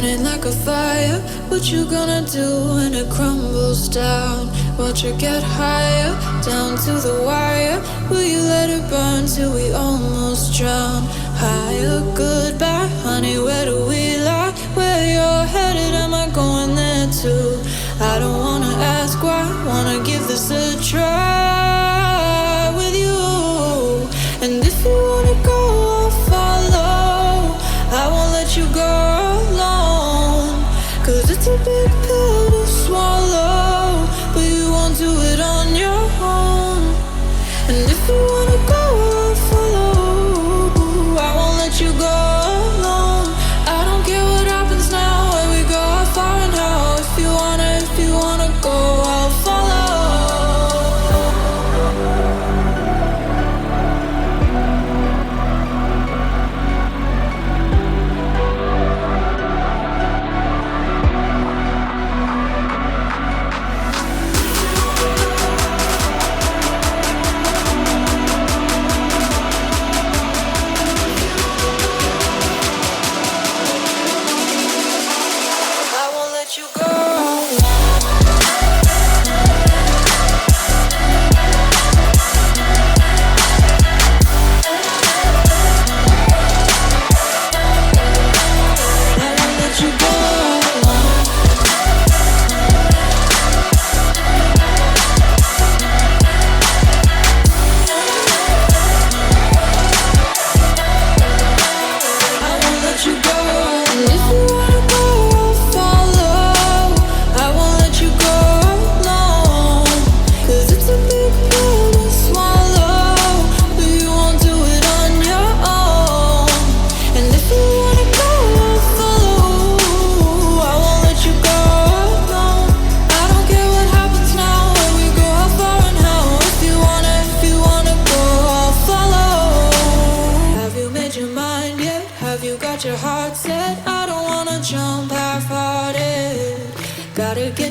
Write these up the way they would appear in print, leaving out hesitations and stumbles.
burning like a fire. What you gonna do when it crumbles down? Watch it get higher, down to the wire. Will you let it burn till we almost drown? Higher, goodbye, honey, where do we lie? Where you're headed, am I going there too? I don't wanna ask why, wanna give this a try with you. And if you wanna go, I'll follow. I won't let you go alone, 'cause it's a big pill to swallow, but you won't do it on your own. And if you wanna go, I'll follow. I won't let you go alone. I don't care what happens now, where we go, how far and how. If you wanna go, I'll follow.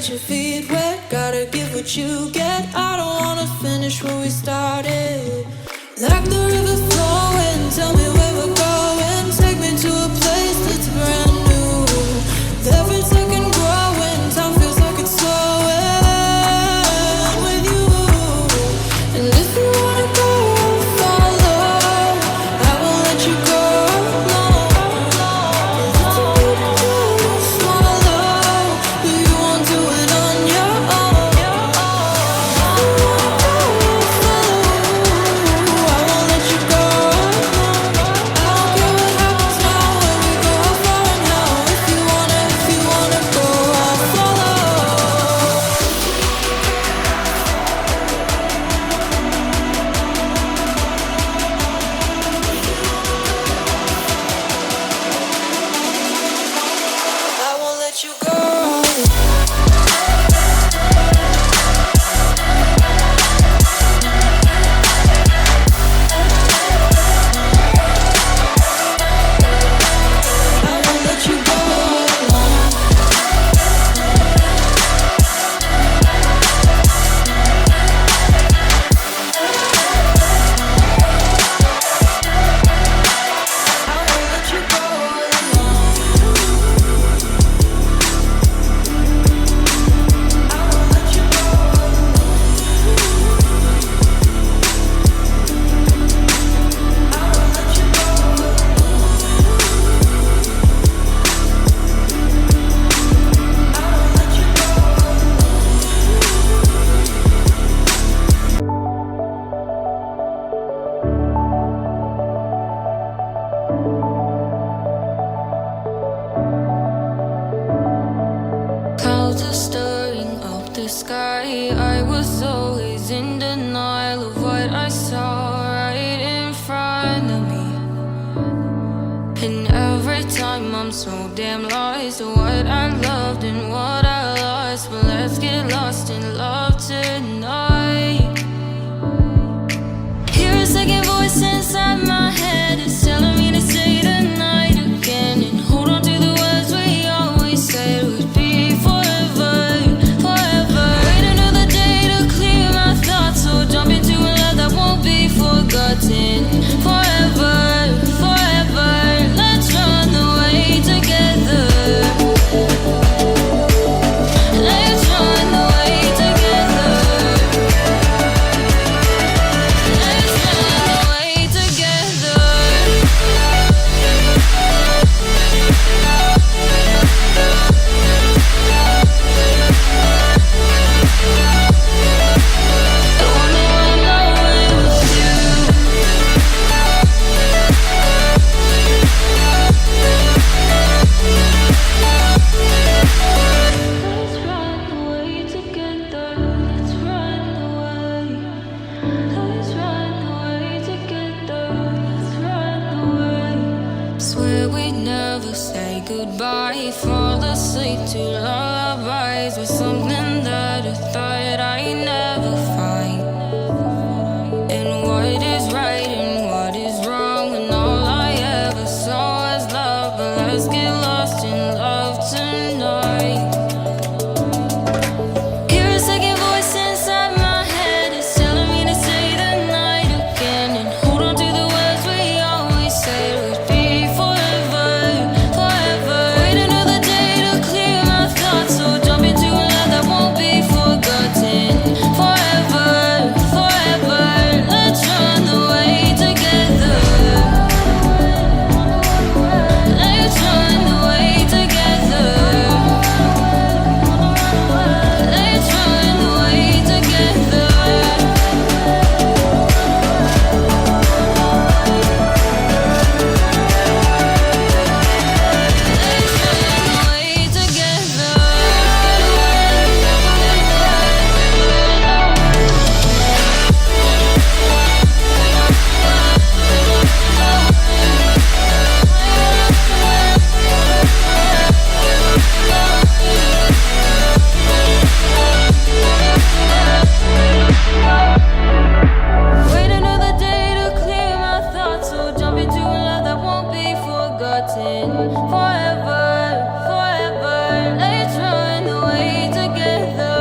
Your feet wet, gotta give what you get. I don't wanna finish where we started. Like the river flowing, tell me where we're going. Take me to a place that's brand new. Every second growing, time feels like it's slowing with you. And if you wanna go, I'll follow. I won't let you go alone. It's a big pill to swallow, but you won't do it on your own. If you wanna go, I'll follow. I won't let you go alone. I don't care what happens now, where we go, how far and how. If you wanna go, I'll follow. I won't let you go. I won't let you go alone. I won't let you go alone. I won't let you go alone. I won't let you go Clouds are stirring up the sky. I was always in denial of what I saw right in front of me. And every time I'm so damn lost to what I loved and what I lost. But let's get lost in love tonight. Hear a second voice inside my head. It's telling me to say the night again and hold on to the words we always said would be forever, forever. Wait another day to clear my thoughts, so jump into a love that won't be forgotten. Forever, forever, let's run away together. goodbye. Fall asleep to lullabies with something that I thought I'd never find. And what is right and what is wrong, and all I ever saw was love. But let's get lost in love tonight. Hear a second voice inside my head, it's telling me to say the night again, and hold on to the words we always said would be forever, forever. Wait another day to clear my thoughts, so jump into a love that won't be forgotten. Forever, forever, let's run away together. Let's run away together. Let's run away together. Wait another day to clear my thoughts, so jump into a love that won't be forgotten. Forever, forever, let's run away together.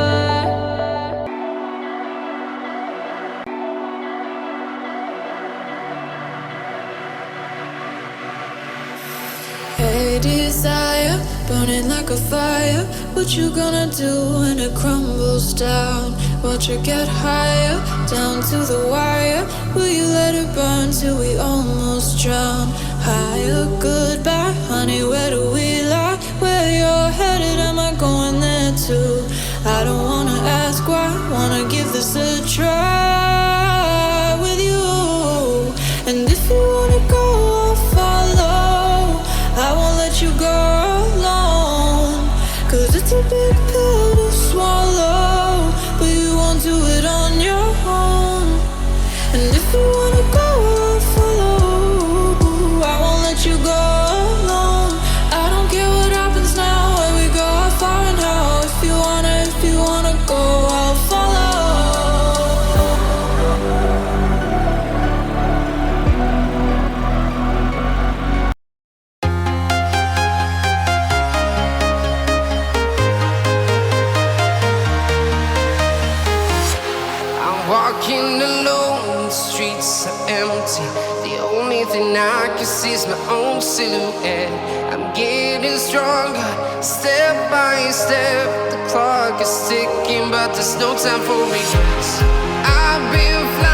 Hey desire, burning like a fire. What you gonna do when it crumbles down? Watch it get higher, down to the wire. Will you let it burn till we almost drown? Higher, goodbye, honey, where do we lie? Where you're headed, am I going there too? I don't wanna ask why, wanna give this a try with you. And if you wanna go, I'll follow. I won't let you go alone, 'cause it's a big pill to swallow, but you won't do it on your own. And if you wanna go, I'll follow. I won't let you go alone. I don't care what happens now, where we go, how far and how. If you wanna go, I'll follow. I'm walking alone, the streets are empty. The only thing I can see is my own silhouette. I'm getting stronger, step by step. The clock is ticking, but there's no time for regrets. I've been flying